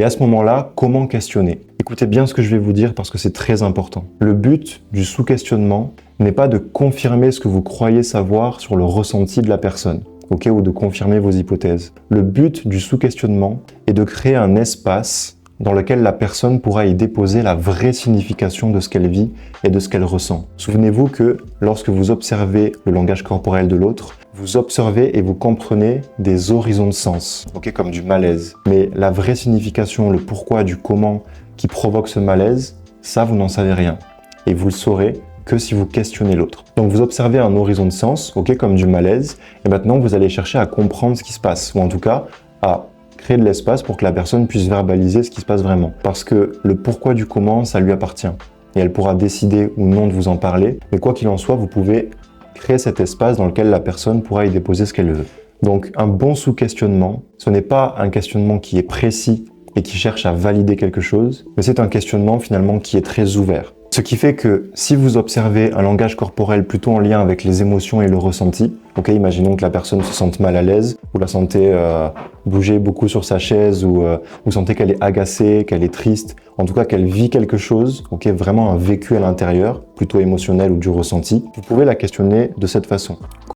Et à ce moment-là, comment questionner? Écoutez bien ce que je vais vous dire parce que c'est très important. Le but du sous-questionnement n'est pas de confirmer ce que vous croyez savoir sur le ressenti de la personne, ok, ou de confirmer vos hypothèses. Le but du sous-questionnement est de créer un espace dans lequel la personne pourra y déposer la vraie signification de ce qu'elle vit et de ce qu'elle ressent. Souvenez-vous que lorsque vous observez le langage corporel de l'autre, vous observez et vous comprenez des horizons de sens, ok, comme du malaise. Mais la vraie signification, le pourquoi, du comment qui provoque ce malaise, ça vous n'en savez rien. Et vous le saurez que si vous questionnez l'autre. Donc vous observez un horizon de sens, ok, comme du malaise, et maintenant vous allez chercher à comprendre ce qui se passe, ou en tout cas à créer de l'espace pour que la personne puisse verbaliser ce qui se passe vraiment. Parce que le pourquoi du comment, ça lui appartient. Et elle pourra décider ou non de vous en parler, mais quoi qu'il en soit, vous pouvez créer cet espace dans lequel la personne pourra y déposer ce qu'elle veut. Donc un bon sous-questionnement, ce n'est pas un questionnement qui est précis et qui cherche à valider quelque chose, mais c'est un questionnement finalement qui est très ouvert. Ce qui fait que si vous observez un langage corporel plutôt en lien avec les émotions et le ressenti, ok, imaginons que la personne se sente mal à l'aise, vous la sentez bouger beaucoup sur sa chaise, ou vous sentez qu'elle est agacée, qu'elle est triste, en tout cas qu'elle vit quelque chose, ok, vraiment un vécu à l'intérieur, plutôt émotionnel ou du ressenti, vous pouvez la questionner de cette façon.